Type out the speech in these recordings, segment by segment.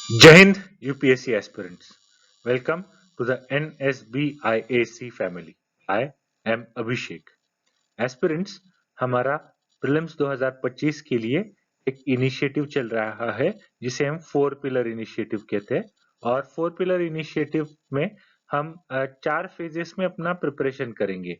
Jai Hind, UPSC aspirants. Welcome to the NSBIAC family. I am Abhishek. Aspirants, हमारा prelims 2025 के लिए एक initiative चल रहा है जिसे हम 4 पिलर इनिशिएटिव कहते हैं और 4 पिलर इनिशिएटिव में हम 4 फेजेस में अपना प्रिपरेशन करेंगे।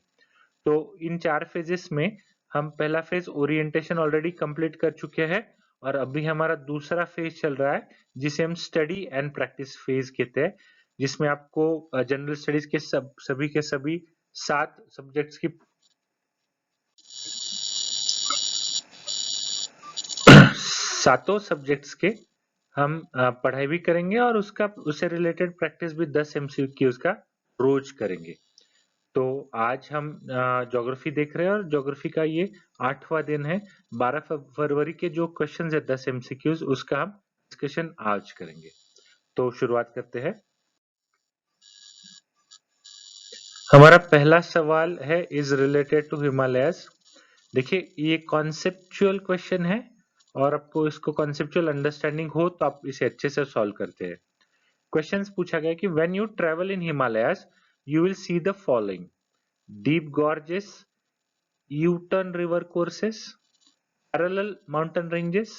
तो इन 4 फेजेस में हम पहला फेज ओरिएंटेशन ऑलरेडी कंप्लीट कर चुके हैं और अभी हमारा दूसरा फेज चल रहा है जिसे हम स्टडी एंड प्रैक्टिस फेज कहते हैं, जिसमें आपको जनरल स्टडीज के सभी के सभी 7 सब्जेक्ट्स की 7 सब्जेक्ट्स के हम पढ़ाई भी करेंगे और उससे रिलेटेड प्रैक्टिस भी 10 MCQs का रोज करेंगे। तो आज हम ज्योग्राफी देख रहे हैं और ज्योग्राफी का ये 8वां दिन है। 12 फरवरी के जो क्वेश्चंस है 10 MCQs उसका हम डिस्कशन आज करेंगे। तो शुरुआत करते हैं। हमारा पहला सवाल है इज रिलेटेड टू हिमालयस। देखिए ये कॉन्सेप्चुअल क्वेश्चन है और आपको इसको कॉन्सेप्चुअल अंडरस्टैंडिंग हो तो आप इसे अच्छे से सॉल्व करते हैं। क्वेश्चंस पूछा गया कि when you travel in Himalayas you will see the following: deep gorges, U-turn river courses, parallel mountain ranges,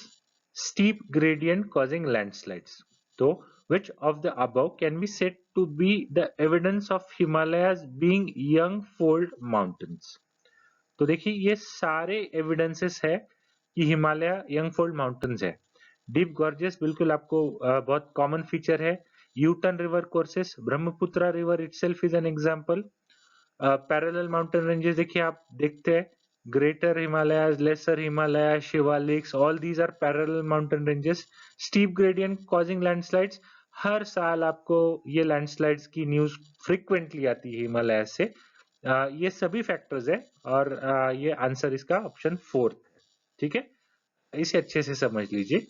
steep gradient causing landslides. So, which of the above can be said to be the evidence of Himalayas being young fold mountains? तो देखिए ये सारे evidences है कि Himalaya young fold mountains है। Deep gorges बिल्कुल आपको बहुत कॉमन फीचर है। U turn river courses, Brahmaputra river itself is an example. Parallel mountain ranges देखिए आप देखते हैं, greater Himalayas, lesser Himalaya, Shivaliks, all these are parallel mountain ranges. Steep gradient causing landslides, हर साल आपको ये लैंडस्लाइड्स की न्यूज फ्रिक्वेंटली आती है हिमालय से। ये सभी फैक्टर्स है और ये आंसर इसका ऑप्शन 4 है। ठीक है, इसे अच्छे से समझ लीजिए।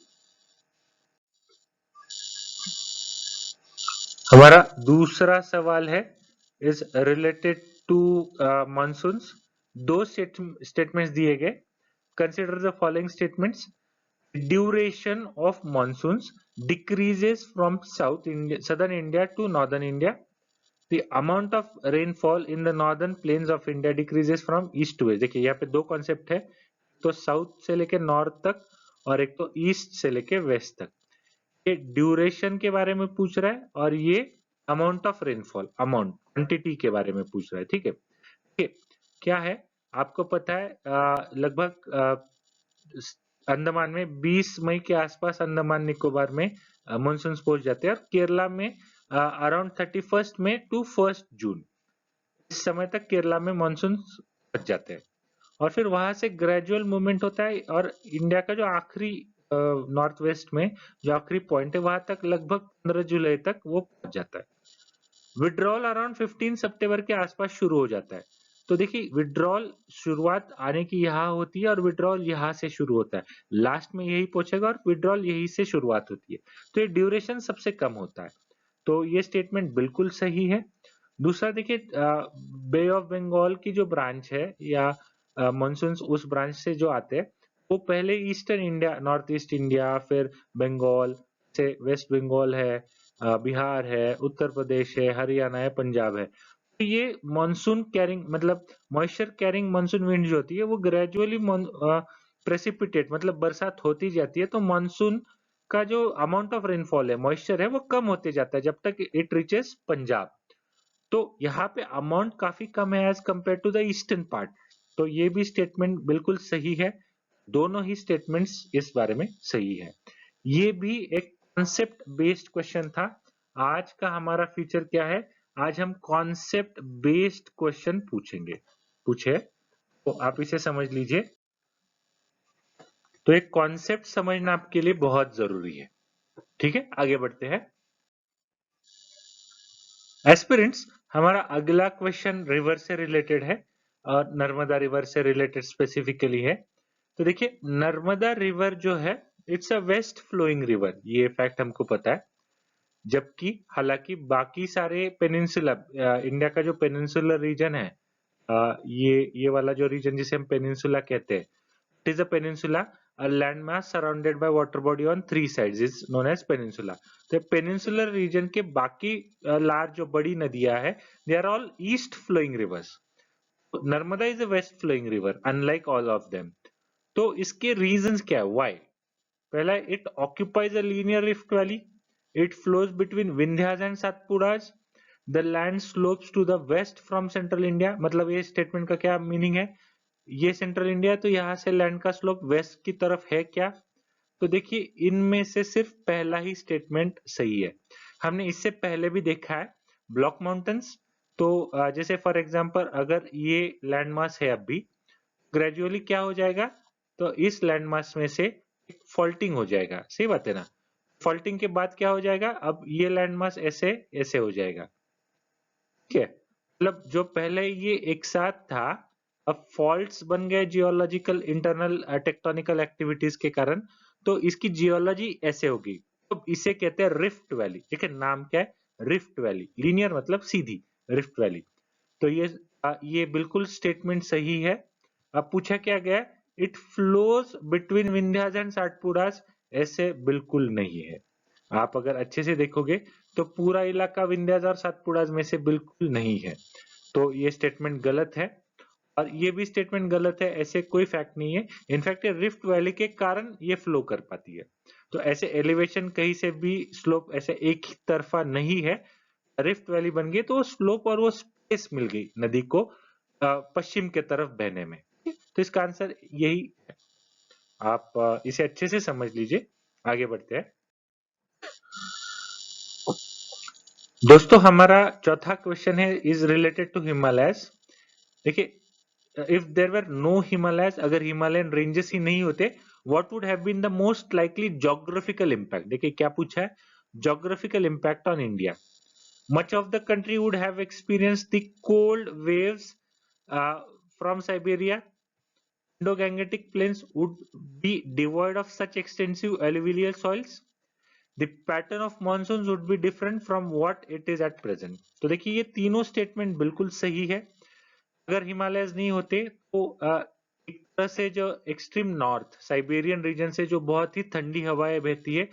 हमारा दूसरा सवाल है इज रिलेटेड टू मानसून्स। दो स्टेटमेंट्स दिए गए। Consider the following statements: duration of monsoons decreases from southern India to northern India. The amount of rainfall in the northern plains of India decreases from east to west. देखिए यहाँ पे दो concept है, तो south से लेके north तक और एक तो ईस्ट से लेके वेस्ट तक। ये ड्यूरेशन के बारे में पूछ रहा है और ये amount of rainfall, amount quantity के बारे में पूछ रहा है। ठीक है, क्या है आपको पता है, लगभग अंडमान में 20 मई के आसपास अंडमान निकोबार में मानसून पहुंच जाते हैं और केरला में अराउंड 31 मई टू 1 जून इस समय तक केरला में मानसून पहुंच जाते हैं और फिर वहां से ग्रेजुअल मूवमेंट होता है और इंडिया का जो आखिरी नॉर्थ वेस्ट में जो आखिरी पॉइंट है वहां तक लगभग 15 जुलाई तक वो पहुंच जाता है। विड्रॉल अराउंड 15 सितंबर के आसपास शुरू हो जाता है। तो देखिए विड्रॉल शुरुआत आने की यहाँ होती है और विड्रॉल यहाँ से शुरू होता है, लास्ट में यही पहुंचेगा और विड्रॉल यही से शुरुआत होती है। तो ये ड्यूरेशन सबसे कम होता है, तो ये स्टेटमेंट बिल्कुल सही है। दूसरा देखिए, बे ऑफ बंगाल की जो ब्रांच है या मानसून उस ब्रांच से जो आते हैं वो पहले eastern India, north east India, फिर बंगाल से वेस्ट बंगाल है, बिहार है, उत्तर प्रदेश है, हरियाणा है, पंजाब है। तो ये मानसून कैरिंग मतलब मॉइस्चर कैरिंग मानसून विंड जो होती है वो ग्रेजुअली प्रेसिपिटेट मतलब बरसात होती जाती है, तो मानसून का जो अमाउंट ऑफ रेनफॉल है, मॉइस्चर है, वो कम होते जाता है जब तक इट रीचेस पंजाब। तो यहाँ पे अमाउंट काफी कम है as compare to the eastern part. तो ये भी स्टेटमेंट बिल्कुल सही है, दोनों ही स्टेटमेंट्स इस बारे में सही है। ये भी एक कॉन्सेप्ट बेस्ड क्वेश्चन था। आज का हमारा फीचर क्या है, आज हम कॉन्सेप्ट बेस्ड क्वेश्चन पूछे तो आप इसे समझ लीजिए। तो एक कॉन्सेप्ट समझना आपके लिए बहुत जरूरी है। ठीक है, आगे बढ़ते हैं। एस्पिरेंट्स, हमारा अगला क्वेश्चन रिवर से रिलेटेड है और नर्मदा रिवर से रिलेटेड स्पेसिफिकली है। तो देखिए नर्मदा रिवर जो है it's a west flowing river, ये फैक्ट हमको पता है। जबकि हालांकि बाकी सारे पेनिनसुला, इंडिया का जो पेनिनसुलर रीजन है, ये वाला जो रीजन जिसे हम पेनिनसुला कहते हैं, it is a peninsula, a landmass surrounded by water body on 3 sides is known as peninsula. तो पेनिनसुलर रीजन के बाकी लार्ज जो बड़ी नदियां है, they are all east flowing rivers. Narmada is a west flowing river unlike all of them. तो इसके reasons क्या है? Why? पहला, it occupies a linear rift valley. It flows between Vindhyas and Satpuras. The land slopes to the west from central India. मतलब ये statement का क्या meaning है? ये सेंट्रल इंडिया, तो यहाँ से लैंड का स्लोप वेस्ट की तरफ है क्या? तो देखिए, इनमें से सिर्फ पहला ही स्टेटमेंट सही है. हमने इससे पहले भी देखा है ब्लॉक माउंटेन्स. तो जैसे फॉर एग्जांपल अगर ये लैंड मास है, अभी ग्रेजुअली क्या हो जाएगा, तो इस लैंड मास में से फॉल्टिंग हो जाएगा. सही बात है ना? फॉल्टिंग के बाद क्या हो जाएगा, अब ये लैंड मास ऐसे ऐसे हो जाएगा. ठीक है, मतलब जो पहले ये एक साथ था, अब फॉल्ट्स बन गए जियोलॉजिकल इंटरनल टेक्टोनिकल एक्टिविटीज के कारण. तो इसकी जियोलॉजी ऐसे होगी. तो इसे कहते हैं रिफ्ट वैली. ठीक है, नाम क्या है? Rift valley. लीनियर मतलब सीधी, रिफ्ट वैली. तो ये बिल्कुल स्टेटमेंट सही है. अब पूछा क्या गया, it flows between Vindhyas and Satpuras. ऐसे बिल्कुल नहीं है. आप अगर अच्छे से देखोगे तो पूरा इलाका विंध्यास और सातपुड़ास में से बिल्कुल नहीं है. तो ये स्टेटमेंट गलत है. और ये भी स्टेटमेंट गलत है. ऐसे कोई फैक्ट नहीं है. इनफैक्ट ये रिफ्ट वैली के कारण ये फ्लो कर पाती है. तो ऐसे एलिवेशन कहीं से भी स्लोप ऐसे एक ही तरफा नहीं है. रिफ्ट वैली बन गई तो वो स्लोप और वो स्पेस मिल गई नदी को पश्चिम के तरफ बहने में. तो इसका आंसर यही है. आप इसे अच्छे से समझ लीजिए. आगे बढ़ते हैं. दोस्तों, हमारा चौथा क्वेश्चन है इज रिलेटेड टू हिमालयस. देखिए, if there were no Himalayas, अगर हिमालयन रेंजेस ही नहीं होते, what would have been the most likely geographical impact? देखिए क्या पूछा है, geographical impact on India. Much of the country would have experienced the cold waves from Siberia. Indo-Gangetic plains would be devoid of such extensive alluvial soils. The pattern of monsoons would be different from what it is at present. तो देखिए ये तीनों statement बिल्कुल सही है. अगर Himalayas नहीं होते तो एक तरह से जो एक्सट्रीम नॉर्थ साइबेरियन रीजन से जो बहुत ही ठंडी हवाएं बहती है,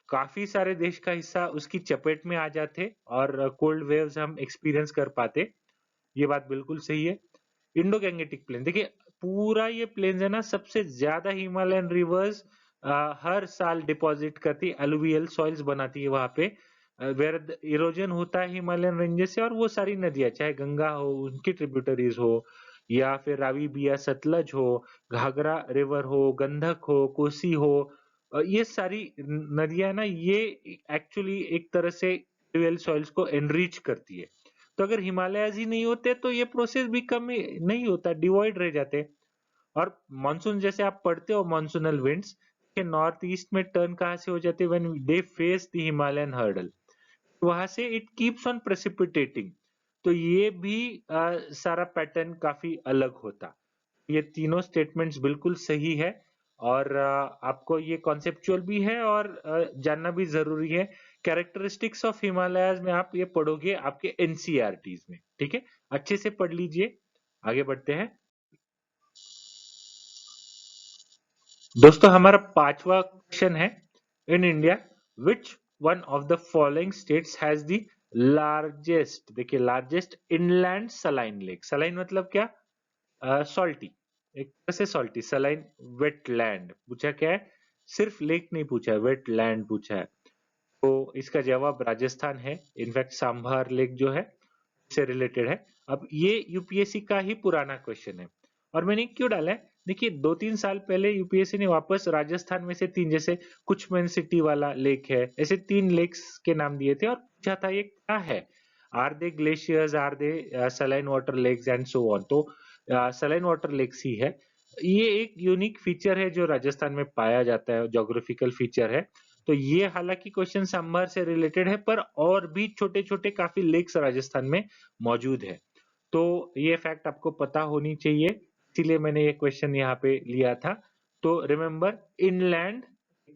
काफी सारे देश का हिस्सा उसकी चपेट में आ जाते और कोल्ड वेव्स हम एक्सपीरियंस कर पाते. ये बात बिल्कुल सही है. इंडो गैंगेटिक प्लेन, देखिए पूरा ये प्लेन है ना, सबसे ज्यादा हिमालयन रिवर्स हर साल डिपॉजिट करती, एलुवियल सॉइल्स बनाती है वहां पे, वेयर इरोजन होता है हिमालयन रेंजेस से. और वो सारी नदियां, चाहे गंगा हो, उनकी ट्रिब्यूटरीज हो, या फिर रावी बिया सतलज हो, घाघरा रिवर हो, गंधक हो, कोसी हो, ये सारी नदियां ना, ये एक्चुअली एक तरह से एलुवियल सॉइल्स को एनरिच करती है. तो अगर हिमालयस ही नहीं होते तो ये प्रोसेस भी कम नहीं होता, डिवॉइड रह जाते. और मानसून जैसे आप पढ़ते हो, मानसूनल विंड्स के नॉर्थ ईस्ट में टर्न कहां से हो जाते, when they face the Himalayan hurdle, वहां से इट कीप्स ऑन प्रेसिपिटेटिंग. तो ये भी सारा पैटर्न काफी अलग होता. ये तीनों स्टेटमेंट्स बिल्कुल सही है. और आपको ये कॉन्सेप्चुअल भी है और जानना भी जरूरी है. कैरेक्टरिस्टिक्स ऑफ हिमालयस में आप ये पढ़ोगे आपके एनसीईआरटीज में. ठीक है, अच्छे से पढ़ लीजिए. आगे बढ़ते हैं. दोस्तों, हमारा पांचवा क्वेश्चन है, in India which one of the following states has the largest, देखिए largest inland saline lake. Saline मतलब क्या? सॉल्टी, एक तरह से सॉल्टी. सलाइन वेटलैंड पूछा क्या है, सिर्फ लेक नहीं पूछा है, वेटलैंड पूछा है. तो इसका जवाब राजस्थान है. इनफैक्ट सांभर लेक जो है से रिलेटेड है. अब ये यूपीएससी का ही पुराना क्वेश्चन है. और मैंने क्यों डाला है, देखिए 2-3 साल पहले यूपीएससी ने वापस राजस्थान में से 3, जैसे कुचमन सिटी वाला लेक है, ऐसे 3 लेक्स के नाम दिए थे और पूछा था ये क्या है, are they glaciers, are they saline water lakes and so on. तो सलाइन वाटर लेक्स ही है. ये एक यूनिक फीचर है जो राजस्थान में पाया जाता है, ज्योग्राफिकल फीचर है. तो ये हालांकि क्वेश्चन सांभर से रिलेटेड है, पर और भी छोटे छोटे काफी लेक्स राजस्थान में मौजूद है. तो ये फैक्ट आपको पता होनी चाहिए, इसीलिए मैंने ये क्वेश्चन यहाँ पे लिया था. तो रिमेम्बर, इनलैंड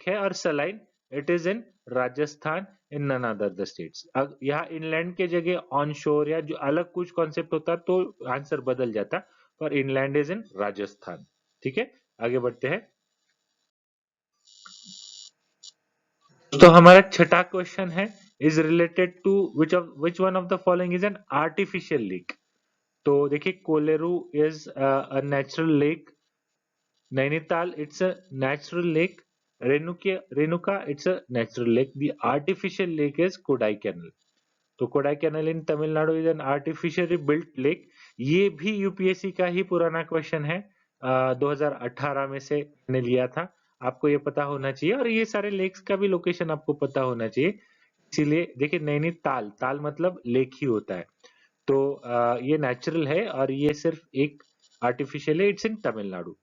है और saline, it is in Rajasthan, in none other the states. यहाँ इनलैंड के जगह ऑन शोर या जो अलग कुछ कॉन्सेप्ट होता तो आंसर बदल जाता, पर इनलैंड इज इन राजस्थान. ठीक है, आगे बढ़ते हैं। तो हमारा छठा क्वेश्चन है, is related to which one of the following is an artificial lake. तो देखिए, Kolleru is a natural lake, Nainital it's a natural lake, Renuka it's a natural lake, the artificial lake is Kodaikanal. तो Kodaikanal in Tamil Nadu is an artificially built lake. ये भी UPSC का ही पुराना question है, 2018 में से ने लिया था। आपको ये पता होना चाहिए, और ये सारे लेक्स का भी लोकेशन आपको पता होना चाहिए। इसीलिए देखिए, नैनीताल, ताल मतलब लेक ही होता है। तो ये नेचुरल है, और ये सिर्फ एक आर्टिफिशियल है। It's in Tamil Nadu.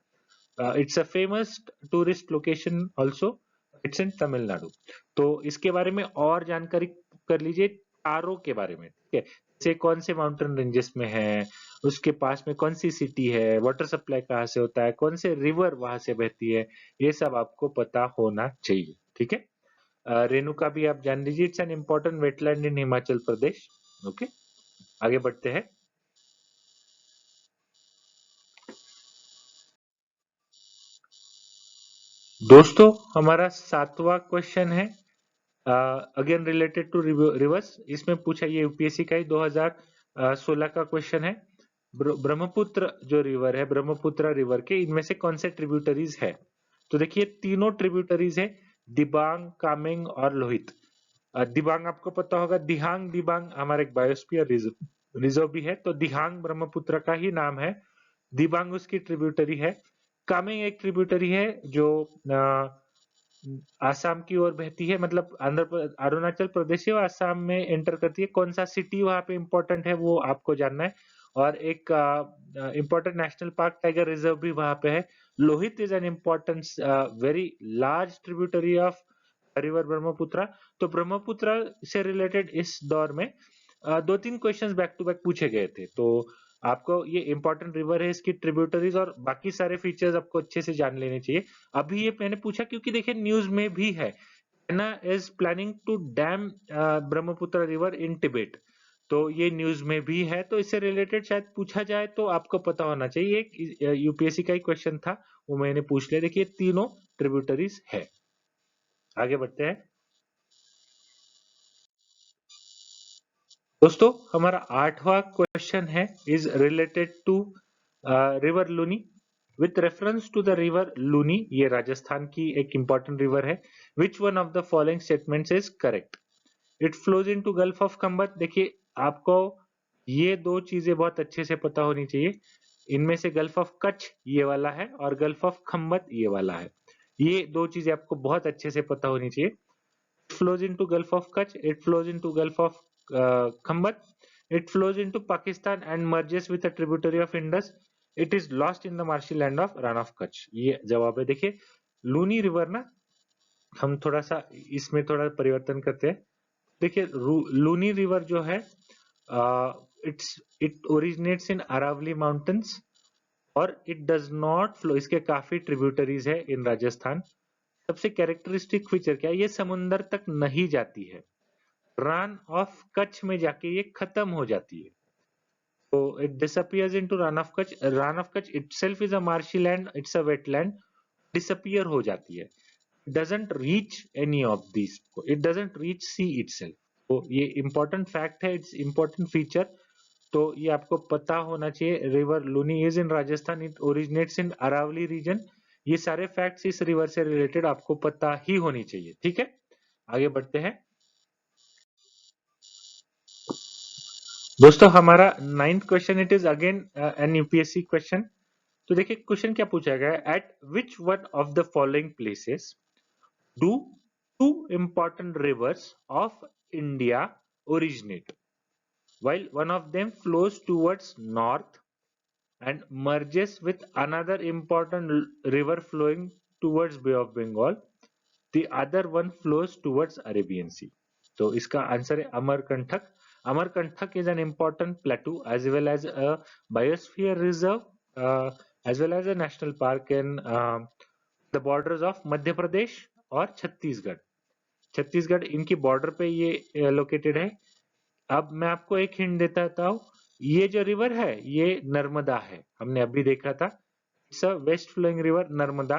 It's a famous tourist location also. It's in Tamil Nadu. तो इसके बारे में और जानकारी कर लीजिए, चारों के बारे में, ठीक है। जैसे कौन से माउंटेन रेंजेस में है, उसके पास में कौन सी सिटी है, वाटर सप्लाई कहाँ से होता है, कौन से रिवर वहां से बहती है, ये सब आपको पता होना चाहिए, ठीक है। रेणुका भी आप जान लीजिए, it's an important wetland in Himachal Pradesh. Okay, आगे बढ़ते हैं। दोस्तों, हमारा सातवां क्वेश्चन है, अगेन रिलेटेड टू रिवर्स। इसमें पूछा, ये यूपीएससी का ही 2016 का क्वेश्चन है। ब्रह्मपुत्र जो रिवर है, ब्रह्मपुत्र रिवर के इनमें से कौन से ट्रिब्यूटरीज है। तो देखिए, तीनों ट्रिब्यूटरीज है, दिबांग, कामेंग और लोहित। दिबांग आपको पता होगा, दिहांग, दिबांग हमारा एक बायोस्फीयर रिजर्व भी है, तो दिहांग ब्रह्मपुत्र का ही नाम है, दिबांग उसकी ट्रिब्यूटरी है। कामेंग एक ट्रिब्यूटरी है जो आसाम की ओर बहती है, मतलब अरुणाचल प्रदेश और आसाम में एंटर करती है। कौन सा सिटी वहां पे इंपॉर्टेंट है वो आपको जानना है। और एक important national park, tiger reserve भी वहां पे है। Lohit is an important very large tributary of river Brahmaputra. तो ब्रह्मपुत्र से रिलेटेड इस दौर में दो तीन क्वेश्चंस बैक टू बैक पूछे गए थे। तो आपको ये इंपॉर्टेंट रिवर है, इसकी ट्रिब्यूटरीज और बाकी सारे फीचर्स आपको अच्छे से जान लेने चाहिए। अभी ये मैंने पूछा क्योंकि देखिए, न्यूज में भी है, China is planning to dam Brahmaputra river in Tibet. तो ये न्यूज में भी है, तो इससे रिलेटेड शायद पूछा जाए, तो आपको पता होना चाहिए। एक यूपीएससी का ही क्वेश्चन था, वो मैंने पूछ लिया। देखिए, तीनों ट्रिब्यूटरीज है। आगे बढ़ते हैं। दोस्तों, हमारा आठवां क्वेश्चन है, is related to river Luni. With reference to the river Luni, ये राजस्थान की एक इंपॉर्टेंट रिवर है। Which one of the following statements is correct. It flows into gulf of Khambhat. देखिए, आपको ये दो चीजें बहुत अच्छे से पता होनी चाहिए। इनमें से गल्फ ऑफ कच्छ ये वाला है, और गल्फ ऑफ खंबत ये वाला है। ये दो चीजें आपको बहुत अच्छे से पता होनी चाहिए। flows into Gulf of Kutch, it flows into Gulf of Khambat, it flows into Pakistan and merges with a tributary of Indus, it is lost in the marshy land of Rann of Kutch। ये जवाब है। देखिए, Luni river ना, हम थोड़ा सा इसमें थोड़ा परिवर्तन करते हैं। देखिए, लूनी रिवर जो है, it originates in Aravalli mountains, और इट डज नॉट फ्लो, इसके काफी ट्रिब्यूटरीज है इन राजस्थान। सबसे कैरेक्टरिस्टिक फीचर क्या है, ये समुंदर तक नहीं जाती है, रन ऑफ कच्छ में जाके ये खत्म हो जाती है। तो it disappears into Rann of Kutch. Rann of Kutch itself is a marshy land, it's a wetland, disappear हो जाती है। Doesn't reach any of this, it doesn't reach sea itself. तो ये इंपॉर्टेंट फैक्ट है, इट्स इंपॉर्टेंट फीचर। तो ये आपको पता होना चाहिए। River Luni is in Rajasthan, it originates in Aravalli region. ये सारे फैक्ट्स इस रिवर से रिलेटेड आपको पता ही होनी चाहिए, ठीक है। आगे बढ़ते हैं। दोस्तों, हमारा ninth question, it is again an UPSC question. तो देखिए, क्वेश्चन क्या पूछा गया है, at which one of the following places do two important rivers of India originate, while one of them flows towards north and merges with another important river flowing towards Bay of Bengal. The other one flows towards Arabian Sea. तो इसका answer है Amarkantak. Amarkantak is an important plateau as well as a biosphere reserve, as well as a national park in the borders of Madhya Pradesh और छत्तीसगढ़। छत्तीसगढ़ इनकी border पे ये located है। अब मैं आपको एक हिंट देता हूँ, ये जो रिवर है ये नर्मदा है, हमने अभी देखा था। West flowing river Narmada.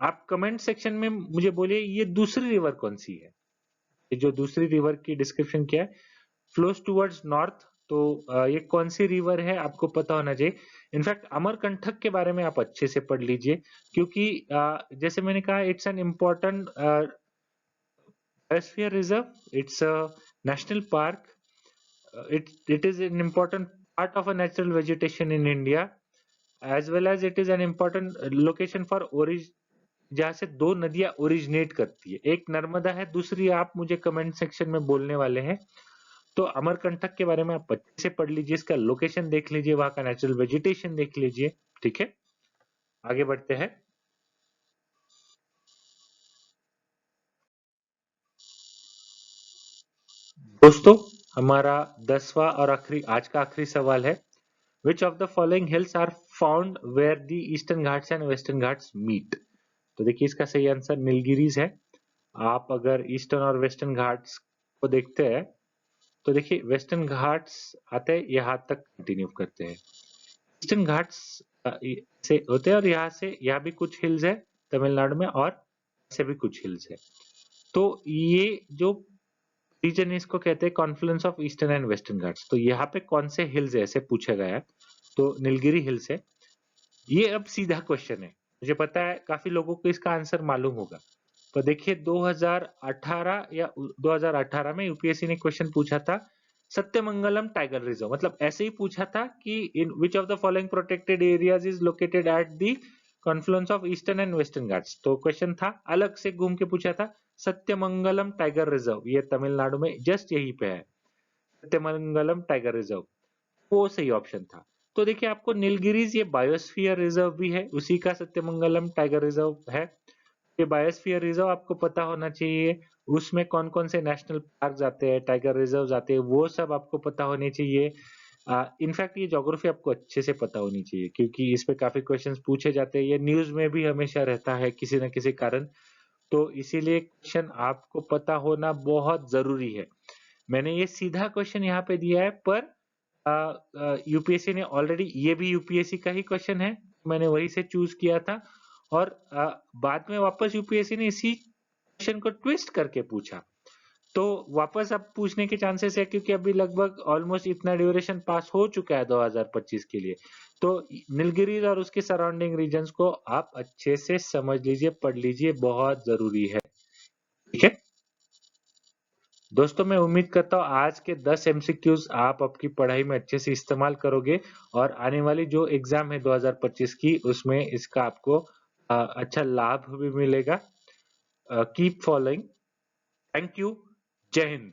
आप कमेंट सेक्शन में मुझे बोलिए ये दूसरी रिवर कौन सी है, ये जो दूसरी रिवर की डिस्क्रिप्शन क्या है, फ्लोज टुवर्ड्स नॉर्थ, तो ये कौन सी रिवर है आपको पता होना चाहिए। इनफैक्ट अमरकंटक के बारे में आप अच्छे से पढ़ लीजिए, क्योंकि जैसे मैंने कहा it's an important biosphere reserve, it's a national park, it is an important part of a natural vegetation in India, as well as it is an important location for जहाँ से दो नदियां ओरिजिनेट करती है, एक नर्मदा है, दूसरी आप मुझे कमेंट सेक्शन में बोलने वाले हैं। तो अमरकंटक के बारे में आप अच्छे से पढ़ लीजिए, इसका लोकेशन देख लीजिए, वहां का नेचुरल वेजिटेशन देख लीजिए। ठीक है, आगे बढ़ते हैं। दोस्तों, हमारा 10वां और आज का आखिरी सवाल है, Which of the following hills are found where the eastern Ghats and western Ghats meet? तो देखिए इसका सही आंसर नीलगिरीज है। आप अगर ईस्टर्न और वेस्टर्न घाट्स को देखते हैं तो देखिए वेस्टर्न घाट्स आते हैं यहाँ तक कंटिन्यू करते हैं, ईस्टर्न घाट्स से होते हैं और यहाँ भी कुछ हिल्स है तमिलनाडु में, और ऐसे भी कुछ हिल्स है। तो ये जो रीजन इसको कहते हैं Confluence of eastern and western Ghats. तो यहाँ पे कौन से हिल्स है ऐसे पूछा गया है, तो नीलगिरी हिल्स है। ये अब सीधा क्वेश्चन है, मुझे पता है काफी लोगों को इसका आंसर मालूम होगा। तो देखिए 2018 या 2018 में यूपीएससी ने क्वेश्चन पूछा था सत्यमंगलम टाइगर रिजर्व, मतलब ऐसे ही पूछा था कि in which of the following protected areas is located at the confluence of eastern and western Ghats. तो क्वेश्चन था अलग से घूम के पूछा था, सत्यमंगलम टाइगर रिजर्व ये तमिलनाडु में जस्ट यहीं पे है, सत्यमंगलम टाइगर रिजर्व, वो सही ऑप्शन था। तो देखिए आपको नीलगिरीज ये बायोस्फीयर रिजर्व भी है, उसी का सत्यमंगलम टाइगर रिजर्व है। ये बायोस्फीयर रिजर्व आपको पता होना चाहिए, उसमें कौन कौन से नेशनल पार्क आते हैं, टाइगर रिजर्व आते हैं, वो सब आपको पता होने चाहिए। इनफैक्ट ये ज्योग्राफी आपको अच्छे से पता होनी चाहिए, क्योंकि इस पे काफी क्वेश्चंस पूछे जाते हैं, ये न्यूज में भी हमेशा रहता है किसी न किसी कारण। तो इसीलिए क्वेश्चन आपको पता होना बहुत जरूरी है। मैंने ये सीधा क्वेश्चन यहाँ पे दिया है, पर यूपीएससी ने ऑलरेडी, ये भी यूपीएससी का ही क्वेश्चन है, मैंने वही से चूज किया था, और बाद में वापस यूपीएससी ने इसी क्वेश्चन को ट्विस्ट करके पूछा, तो वापस अब पूछने के चांसेस है, क्योंकि अभी लगभग ऑलमोस्ट इतना ड्यूरेशन पास हो चुका है 2025 के लिए। तो नीलगिरीज और उसके सराउंडिंग रीजन्स को आप अच्छे से समझ लीजिए, पढ़ लीजिए, बहुत जरूरी है। ठीक है दोस्तों, मैं उम्मीद करता हूँ आज के 10 एमसीक्यूज आप आपकी पढ़ाई में अच्छे से इस्तेमाल करोगे, और आने वाली जो एग्जाम है 2025 की, उसमें इसका आपको अच्छा लाभ भी मिलेगा। Keep following. Thank you. जय हिंद।